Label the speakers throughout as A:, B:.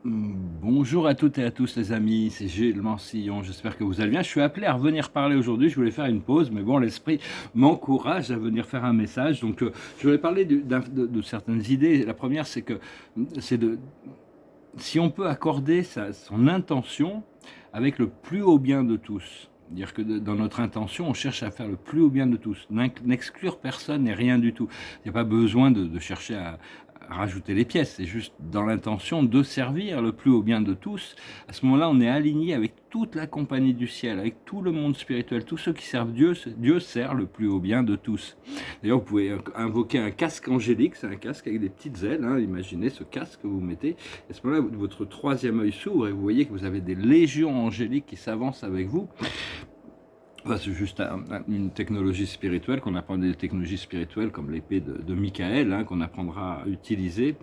A: Bonjour à toutes et à tous les amis, c'est Gilles Mansillon, j'espère que vous allez bien. Je suis appelé à revenir parler aujourd'hui, je voulais faire une pause, mais bon, l'esprit m'encourage à venir faire un message. Donc je voulais parler de certaines idées. La première, c'est que c'est de si on peut accorder son intention avec le plus haut bien de tous. Dire que dans notre intention, on cherche à faire le plus haut bien de tous, n'exclure personne et rien du tout. Il n'y a pas besoin de chercher à rajouter les pièces, c'est juste dans l'intention de servir le plus haut bien de tous. À ce moment-là, on est aligné avec toute la compagnie du ciel, avec tout le monde spirituel, tous ceux qui servent Dieu. Dieu sert le plus haut bien de tous. D'ailleurs, vous pouvez invoquer un casque angélique, c'est un casque avec des petites ailes, hein. Imaginez ce casque que vous mettez. À ce moment-là, votre troisième œil s'ouvre et vous voyez que vous avez des légions angéliques qui s'avancent avec vous. C'est juste une technologie spirituelle qu'on apprend, des technologies spirituelles comme l'épée de Michael, hein, qu'on apprendra à utiliser,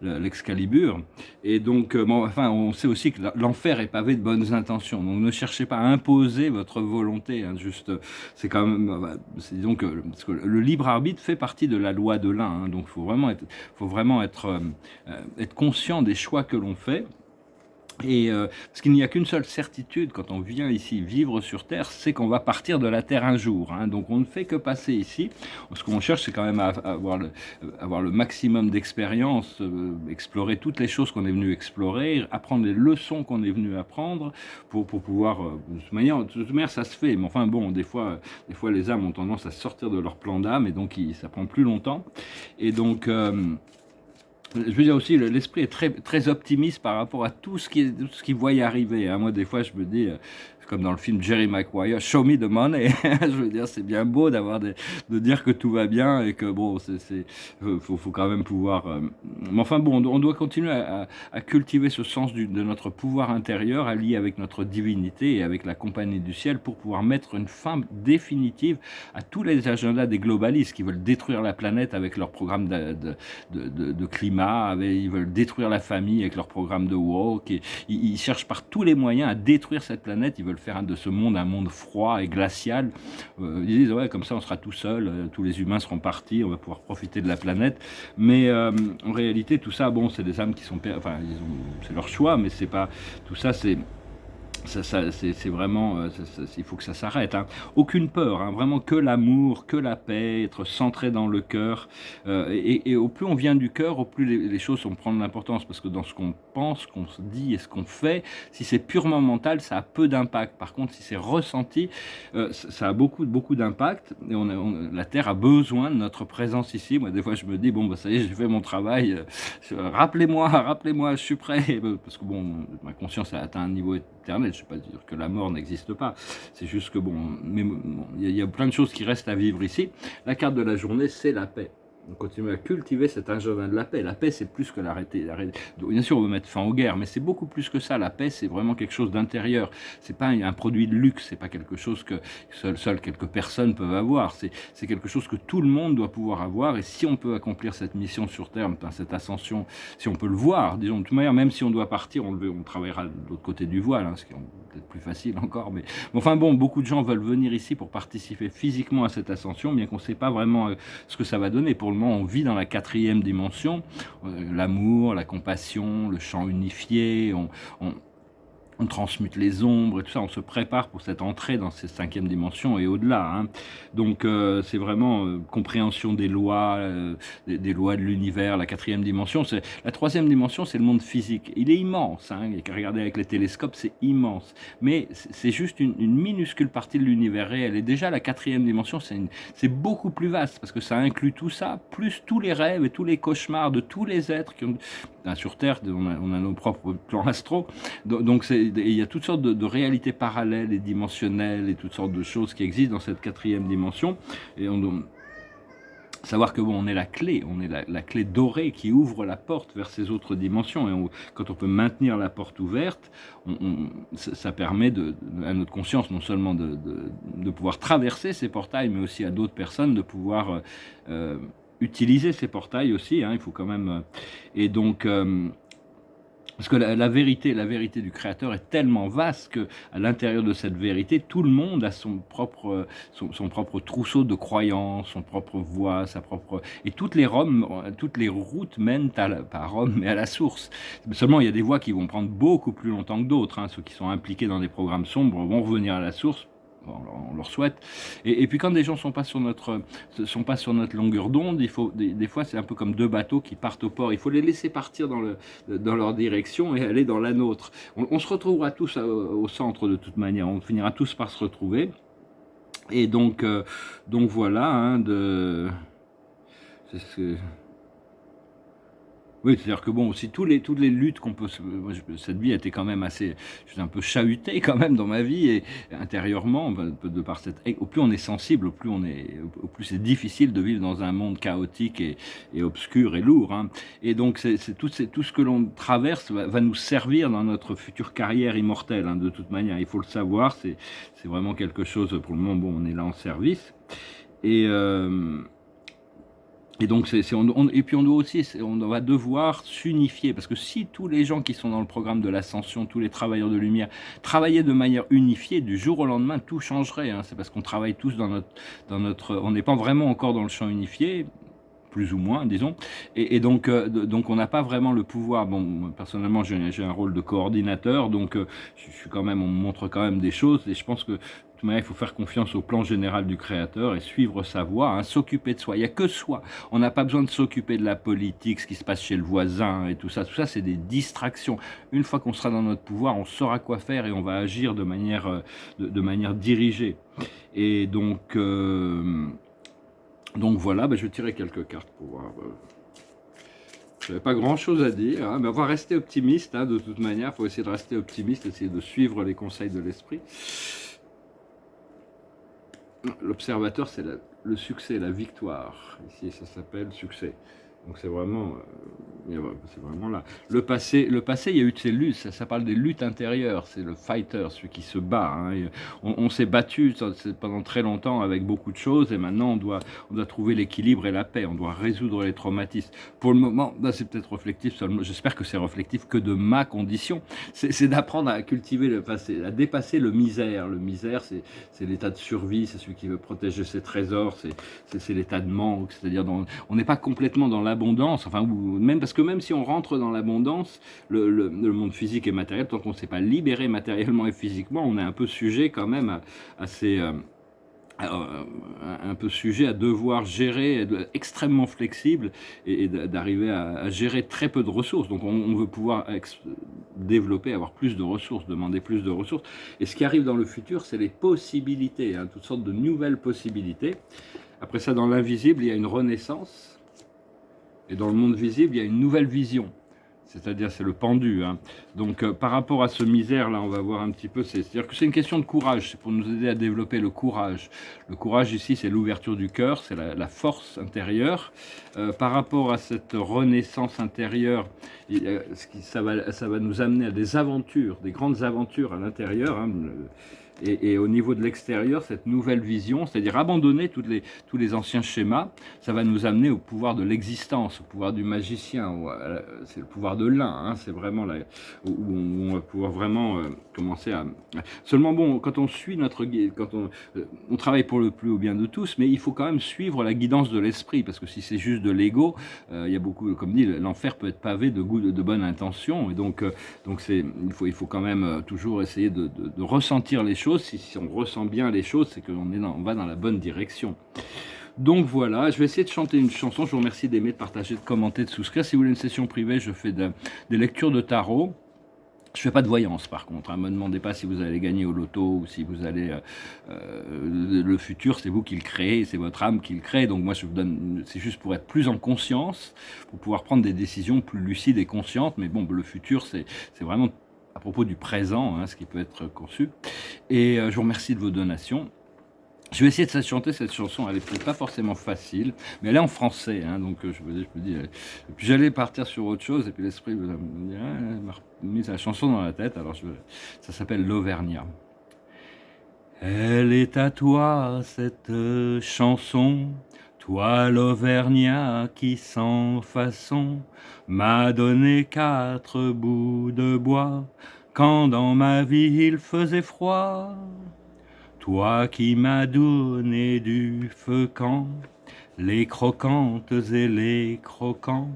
A: l'Excalibur. Et donc, on sait aussi que l'enfer est pavé de bonnes intentions. Donc, ne cherchez pas à imposer votre volonté. Hein, c'est quand même, disons que, parce que le libre arbitre fait partie de la loi de l'un. Hein, donc, faut vraiment être conscient des choix que l'on fait. Et parce qu'il n'y a qu'une seule certitude quand on vient ici vivre sur Terre, c'est qu'on va partir de la Terre un jour. Hein. Donc on ne fait que passer ici. Ce qu'on cherche, c'est quand même à avoir le maximum d'expérience, explorer toutes les choses qu'on est venu explorer, apprendre les leçons qu'on est venu apprendre pour pouvoir... de toute manière, ça se fait. Mais enfin bon, des fois les âmes ont tendance à sortir de leur plan d'âme et donc ça prend plus longtemps. Et donc... je veux dire aussi, l'esprit est très optimiste par rapport à tout ce qui voit y arriver. Hein. Moi, des fois, je me dis, comme dans le film Jerry Maguire, show me the money. Je veux dire, c'est bien beau de dire que tout va bien et que bon, faut quand même pouvoir. Mais enfin bon, on doit continuer à cultiver ce sens de notre pouvoir intérieur, allié avec notre divinité et avec la compagnie du ciel, pour pouvoir mettre une fin définitive à tous les agendas des globalistes qui veulent détruire la planète avec leur programme de climat, ils veulent détruire la famille avec leur programme de woke, et ils cherchent par tous les moyens à détruire cette planète. Ils veulent faire de ce monde un monde froid et glacial. Ils disent, ouais, comme ça on sera tout seul, tous les humains seront partis, on va pouvoir profiter de la planète. Mais en réalité, tout ça, bon, c'est des âmes qui sont... Enfin, c'est leur choix, mais c'est pas... Tout ça, c'est... C'est vraiment, il faut que ça s'arrête. Hein. Aucune peur, hein, vraiment que l'amour, que la paix, être centré dans le cœur. Et au plus on vient du cœur, au plus les choses vont prendre l'importance. Parce que dans ce qu'on pense, ce qu'on se dit et ce qu'on fait, si c'est purement mental, ça a peu d'impact. Par contre, si c'est ressenti, ça a beaucoup d'impact. Et la Terre a besoin de notre présence ici. Moi, des fois, je me dis, bon, bah, ça y est, j'ai fait mon travail. Rappelez-moi, je suis prêt. Parce que bon, ma conscience a atteint un niveau éternel. Je ne vais pas dire que la mort n'existe pas. C'est juste que bon, il y a plein de choses qui restent à vivre ici. La carte de la journée, c'est la paix. On continue à cultiver cet agenda de la paix. La paix, c'est plus que l'arrêter. Bien sûr, on veut mettre fin aux guerres, mais c'est beaucoup plus que ça. La paix, c'est vraiment quelque chose d'intérieur. C'est pas un produit de luxe. C'est pas quelque chose que seul quelques personnes peuvent avoir. C'est quelque chose que tout le monde doit pouvoir avoir. Et si on peut accomplir cette mission sur Terre, cette ascension, si on peut le voir, disons de toute manière, même si on doit partir, on travaillera de l'autre côté du voile, hein, ce qui est peut-être plus facile encore. Mais enfin bon, beaucoup de gens veulent venir ici pour participer physiquement à cette ascension, bien qu'on ne sait pas vraiment ce que ça va donner. Pour le moment, on vit dans la 4e dimension, l'amour, la compassion, le chant unifié, on transmute les ombres et tout ça, on se prépare pour cette entrée dans cette 5e dimension et au-delà. Hein. Donc c'est vraiment compréhension des lois, des lois de l'univers. La 4e dimension, la 3e dimension, c'est le monde physique. Il est immense. Hein. Et regardez avec les télescopes, c'est immense. Mais c'est juste une minuscule partie de l'univers réel. Et déjà la 4e dimension, c'est beaucoup plus vaste parce que ça inclut tout ça, plus tous les rêves et tous les cauchemars de tous les êtres qui ont... Sur Terre, on a nos propres plans astro. Donc il y a toutes sortes de réalités parallèles et dimensionnelles et toutes sortes de choses qui existent dans cette 4e dimension. Et on doit savoir que bon, on est la clé, la clé dorée qui ouvre la porte vers ces autres dimensions. Et quand on peut maintenir la porte ouverte, ça permet à notre conscience non seulement de pouvoir traverser ces portails, mais aussi à d'autres personnes de pouvoir utiliser ces portails aussi. Hein, il faut quand même... et donc... Parce que la vérité du créateur est tellement vaste que à l'intérieur de cette vérité, tout le monde a son propre trousseau de croyances, son propre voie, sa propre... Et toutes les routes mènent pas à Rome, mais à la source. Seulement, il y a des voies qui vont prendre beaucoup plus longtemps que d'autres, hein. Ceux qui sont impliqués dans des programmes sombres vont revenir à la source. Bon, on leur souhaite. Et puis quand des gens sont pas sur notre longueur d'onde, il faut des fois c'est un peu comme deux bateaux qui partent au port. Il faut les laisser partir dans leur direction et aller dans la nôtre. On se retrouvera tous au centre de toute manière. On finira tous par se retrouver. Et donc voilà. Hein, c'est ce que... Oui, c'est-à-dire que bon, aussi toutes les luttes qu'on peut... Moi, cette vie a été quand même assez... Je suis un peu chahuté quand même dans ma vie, et intérieurement, de par au plus on est sensible, au plus c'est difficile de vivre dans un monde chaotique et obscur et lourd. Hein. Et donc, tout ce que l'on traverse va nous servir dans notre future carrière immortelle, hein, de toute manière. Il faut le savoir, c'est vraiment quelque chose... Pour le moment, bon, on est là en service. Et... Et donc, et puis on doit aussi, on va devoir s'unifier, parce que si tous les gens qui sont dans le programme de l'ascension, tous les travailleurs de lumière, travaillaient de manière unifiée, du jour au lendemain, tout changerait. Hein. C'est parce qu'on travaille tous on n'est pas vraiment encore dans le champ unifié, plus ou moins, disons, et donc on n'a pas vraiment le pouvoir. Bon, personnellement, j'ai un rôle de coordinateur, donc je suis quand même, on me montre quand même des choses, et je pense que de toute manière, il faut faire confiance au plan général du Créateur et suivre sa voie, hein, s'occuper de soi. Il n'y a que soi. On n'a pas besoin de s'occuper de la politique, ce qui se passe chez le voisin et tout ça. Tout ça, c'est des distractions. Une fois qu'on sera dans notre pouvoir, on saura quoi faire et on va agir de manière dirigée. Et donc voilà, je vais tirer quelques cartes pour voir. Je n'avais pas grand chose à dire, hein, mais on va rester optimiste, hein, de toute manière. Il faut essayer de rester optimiste, essayer de suivre les conseils de l'esprit. L'observateur, c'est le succès, la victoire. Ici, ça s'appelle succès. Donc c'est vraiment là. Le passé, il y a eu de ces luttes, ça parle des luttes intérieures, c'est le fighter, celui qui se bat. Hein. On s'est battu pendant très longtemps avec beaucoup de choses, et maintenant on doit trouver l'équilibre et la paix, on doit résoudre les traumatismes. Pour le moment, là c'est peut-être reflectif, j'espère que c'est reflectif que de ma condition, c'est d'apprendre à cultiver à dépasser le misère. Le misère, c'est l'état de survie, c'est celui qui veut protéger ses trésors, c'est l'état de manque, c'est-à-dire on n'est pas complètement dans l'abondance, enfin, même parce que même si on rentre dans l'abondance, le monde physique et matériel, tant qu'on ne s'est pas libéré matériellement et physiquement, on est un peu sujet quand même un peu sujet à devoir gérer, être extrêmement flexible et d'arriver à gérer très peu de ressources. Donc on veut pouvoir développer, avoir plus de ressources, demander plus de ressources. Et ce qui arrive dans le futur, c'est les possibilités, hein, toutes sortes de nouvelles possibilités. Après ça, dans l'invisible, il y a une renaissance. Et dans le monde visible, il y a une nouvelle vision. C'est-à-dire, c'est le pendu. Hein. Donc, par rapport à ce misère-là, on va voir un petit peu. C'est-à-dire que c'est une question de courage. C'est pour nous aider à développer le courage. Le courage, ici, c'est l'ouverture du cœur, c'est la force intérieure. Par rapport à cette renaissance intérieure, ça va nous amener à des aventures, des grandes aventures à l'intérieur. Hein. Et au niveau de l'extérieur, cette nouvelle vision, c'est-à-dire abandonner tous les anciens schémas, ça va nous amener au pouvoir de l'existence, au pouvoir du magicien, c'est le pouvoir de l'un, hein, c'est vraiment là où on va pouvoir vraiment commencer à... Seulement bon, quand on suit notre guide, quand on travaille pour le plus haut bien de tous, mais il faut quand même suivre la guidance de l'esprit, parce que si c'est juste de l'ego, il y a beaucoup, comme dit, l'enfer peut être pavé de bonnes intentions, et donc il faut quand même toujours essayer de ressentir les choses. Si on ressent bien les choses, c'est qu'on va dans la bonne direction. Donc voilà, je vais essayer de chanter une chanson. Je vous remercie d'aimer, de partager, de commenter, de souscrire. Si vous voulez une session privée, je fais des lectures de tarot. Je fais pas de voyance par contre, hein. Me demandez pas si vous allez gagner au loto ou si vous allez... le futur, c'est vous qui le créez, c'est votre âme qui le crée. Donc moi, je vous donne... C'est juste pour être plus en conscience, pour pouvoir prendre des décisions plus lucides et conscientes. Mais bon, le futur, c'est vraiment à propos du présent, hein, ce qui peut être conçu. Et je vous remercie de vos donations. Je vais essayer de chanter cette chanson, elle est peut-être pas forcément facile, mais elle est en français, hein, donc je me dis, et puis j'allais partir sur autre chose, et puis l'esprit m'a mis la chanson dans la tête, alors ça s'appelle l'Auvergnat. Elle est à toi, cette chanson, Toi l'Auvergnat qui sans façon m'a donné 4 bouts de bois quand dans ma vie il faisait froid. Toi qui m'as donné du feu quand les croquantes et les croquants,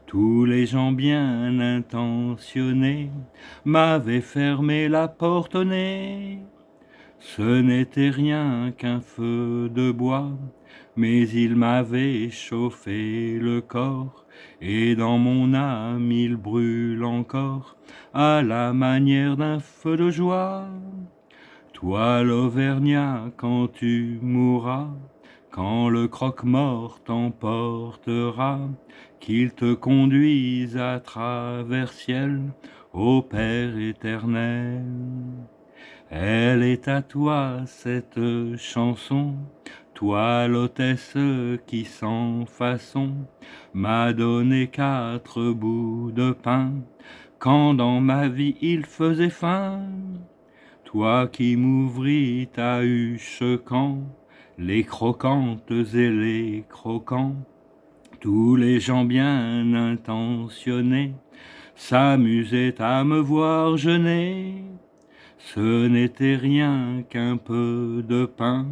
A: tous les gens bien intentionnés m'avaient fermé la porte au nez. Ce n'était rien qu'un feu de bois, mais il m'avait chauffé le corps, et dans mon âme il brûle encore, à la manière d'un feu de joie. Toi l'Auvergnat, quand tu mourras, quand le croque-mort t'emportera, qu'il te conduise à travers ciel, au Père éternel. Elle est à toi cette chanson, toi l'hôtesse qui sans façon m'a donné 4 bouts de pain, quand dans ma vie il faisait faim. Toi qui m'ouvris ta huche quand les croquantes et les croquants, tous les gens bien intentionnés s'amusaient à me voir jeûner. Ce n'était rien qu'un peu de pain,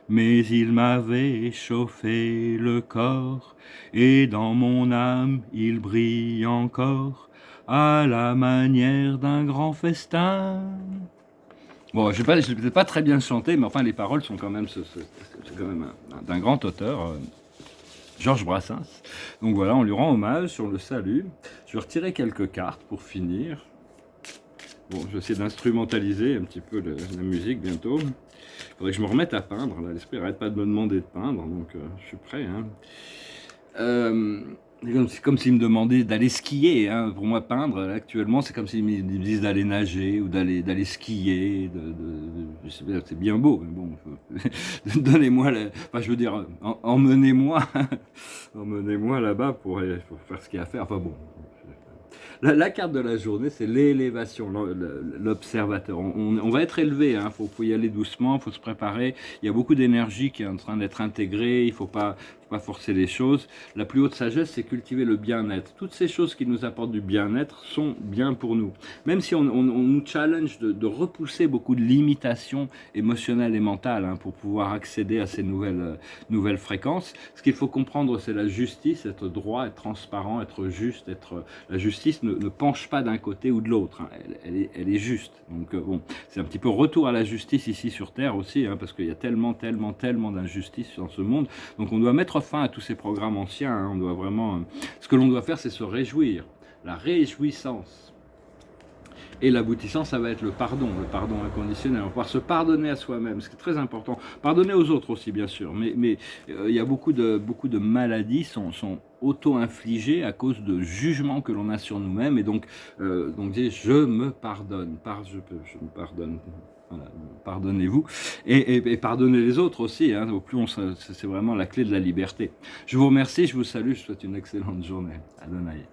A: mais il m'avait chauffé le corps, et dans mon âme il brille encore, à la manière d'un grand festin. Bon, je ne vais pas très bien chanter, mais enfin les paroles sont quand même, c'est quand même d'un grand auteur, Georges Brassens. Donc voilà, on lui rend hommage, on le salue. Je vais retirer quelques cartes pour finir. Bon, je vais essayer d'instrumentaliser un petit peu la musique bientôt. Il faudrait que je me remette à peindre, là. L'esprit n'arrête pas de me demander de peindre, donc je suis prêt. Hein. C'est comme s'il me demandait d'aller skier. Hein. Pour moi, peindre, là, actuellement, c'est comme s'ils me disent d'aller nager ou d'aller skier. Je sais pas, c'est bien beau, mais bon, donnez-moi, enfin, je veux dire, emmenez-moi, emmenez-moi là-bas pour faire ce qu'il y a à faire. Enfin bon. La carte de la journée, c'est l'élévation, l'observateur. On va être élevé, il faut y aller doucement, il faut se préparer. Il y a beaucoup d'énergie qui est en train d'être intégrée, il ne faut pas forcer les choses. La plus haute sagesse, c'est cultiver le bien-être. Toutes ces choses qui nous apportent du bien-être sont bien pour nous. Même si on nous challenge de repousser beaucoup de limitations émotionnelles et mentales pour pouvoir accéder à ces nouvelles fréquences, ce qu'il faut comprendre, c'est la justice, être droit, être transparent, être juste. La justice ne penche pas d'un côté ou de l'autre, elle est juste. Donc bon, c'est un petit peu retour à la justice ici sur Terre aussi, parce qu'il y a tellement d'injustice dans ce monde. Donc on doit mettre fin à tous ces programmes anciens. On doit vraiment. Ce que l'on doit faire, c'est se réjouir. La réjouissance. Et l'aboutissant, ça va être le pardon inconditionnel. On va pouvoir se pardonner à soi-même, ce qui est très important. Pardonner aux autres aussi, bien sûr. Mais il y a beaucoup de maladies sont auto-infligées à cause de jugements que l'on a sur nous-mêmes. Et donc je me pardonne. Je me pardonne. Voilà, pardonnez-vous et pardonnez les autres aussi. Au plus c'est vraiment la clé de la liberté. Je vous remercie, je vous salue, je vous souhaite une excellente journée. Adonai.